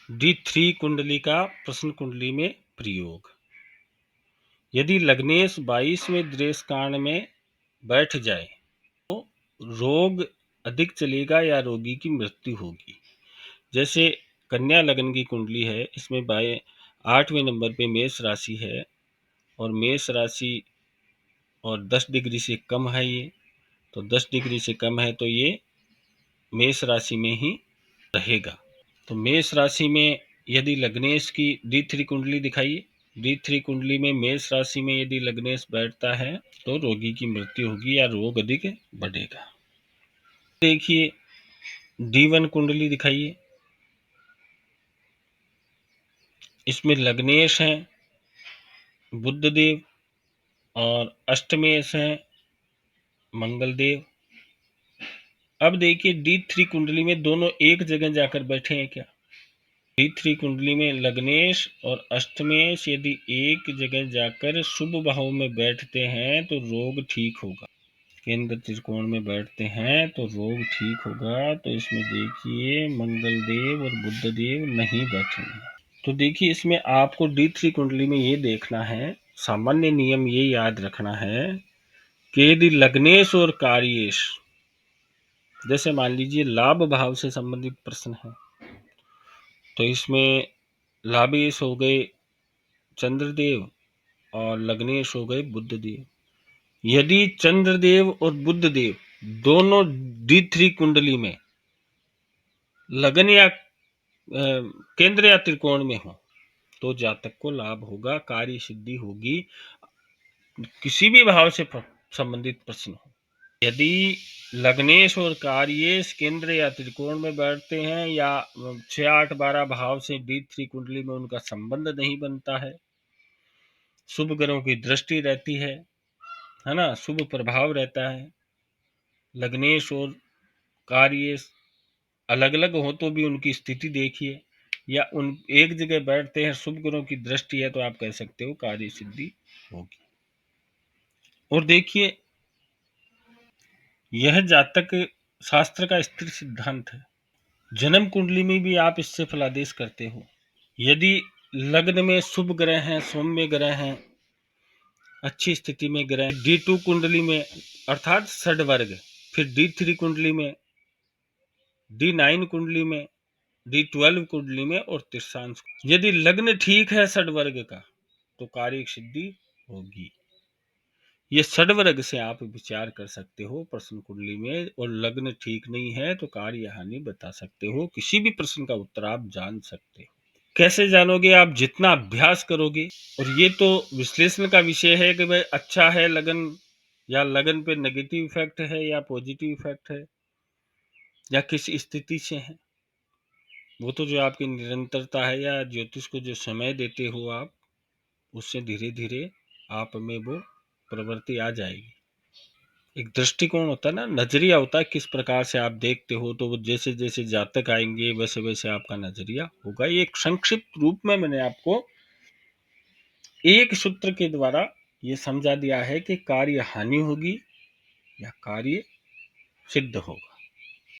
D3 कुंडली का प्रश्न कुंडली में प्रयोग। यदि लग्नेश 22वें द्रेषकांड में बैठ जाए तो रोग अधिक चलेगा या रोगी की मृत्यु होगी। जैसे कन्या लग्न की कुंडली है, इसमें 8वें नंबर पे मेष राशि है और मेष राशि और 10 डिग्री से कम है ये, तो 10 डिग्री से कम है तो ये मेष राशि में ही रहेगा। तो मेष राशि में यदि लग्नेश की D3 कुंडली दिखाइए, D3 कुंडली में मेष राशि में यदि लग्नेश बैठता है तो रोगी की मृत्यु होगी या रोग अधिक बढ़ेगा। देखिए D1 कुंडली दिखाइए, इसमें लग्नेश है, बुध देव और अष्टमेश है मंगल देव। अब देखिए D3 कुंडली में दोनों एक जगह जाकर बैठे हैं क्या? D3 कुंडली में लग्नेश और अष्टमेश यदि एक जगह जाकर शुभ भाव में बैठते हैं तो रोग ठीक होगा। केंद्र त्रिकोण में बैठते हैं तो रोग ठीक होगा। तो इसमें देखिए मंगल देव और बुध देव नहीं बैठेंगे। तो देखिए इसमें आपको D3 कुंडली में ये देखना है, सामान्य नियम ये याद रखना है कि यदि लग्नेश और कार्येश, जैसे मान लीजिए लाभ भाव से संबंधित प्रश्न है, तो इसमें लाभेश हो गए चंद्रदेव और लग्नेश हो गए बुधदेव। यदि चंद्रदेव और बुधदेव दोनों D3 कुंडली में लगन या केंद्र या त्रिकोण में हो तो जातक को लाभ होगा, कार्य सिद्धि होगी, किसी भी भाव से संबंधित प्रश्न हो। यदि लग्नेश और कार्येश केंद्र या त्रिकोण में बैठते हैं या 6, 8, 12 भाव से D3 कुंडली में उनका संबंध नहीं बनता है, शुभ ग्रहों की दृष्टि रहती है ना, शुभ प्रभाव रहता है, लग्नेश और कार्येश अलग अलग हो तो भी उनकी स्थिति देखिए, या उन एक जगह बैठते हैं, शुभ ग्रहों की दृष्टि है, तो आप कह सकते हो कार्य सिद्धि होगी। और देखिए यह जातक शास्त्र का स्थिर सिद्धांत है। जन्म कुंडली में भी आप इससे फलादेश करते हो। यदि लग्न में शुभ ग्रह हैं, सौम्य ग्रह हैं, अच्छी स्थिति में ग्रह D2 कुंडली में अर्थात षड वर्ग, फिर D3 कुंडली में, D9 कुंडली में, D12 कुंडली में और तृतीयांश। यदि लग्न ठीक है षड वर्ग का तो कार्य सिद्धि होगी। ये षड वर्ग से आप विचार कर सकते हो प्रश्न कुंडली में, और लग्न ठीक नहीं है तो कार्य हानि बता सकते हो। किसी भी प्रश्न का उत्तर आप जान सकते हो। कैसे जानोगे? आप जितना अभ्यास करोगे। और ये तो विश्लेषण का विषय है कि भाई अच्छा है लगन, या लगन पे नेगेटिव इफेक्ट है या पॉजिटिव इफेक्ट है, या किस स्थिति से है। वो तो जो आपकी निरंतरता है या ज्योतिष को जो समय देते हो आप, उससे धीरे धीरे आप में वो प्रवृत्ति आ जाएगी। एक दृष्टिकोण होता है ना, नजरिया होता है, किस प्रकार से आप देखते हो, तो वो जैसे जैसे जातक आएंगे वैसे वैसे आपका नजरिया होगा। ये एक संक्षिप्त रूप में मैंने आपको एक सूत्र के द्वारा ये समझा दिया है कि कार्य हानि होगी या कार्य सिद्ध होगा।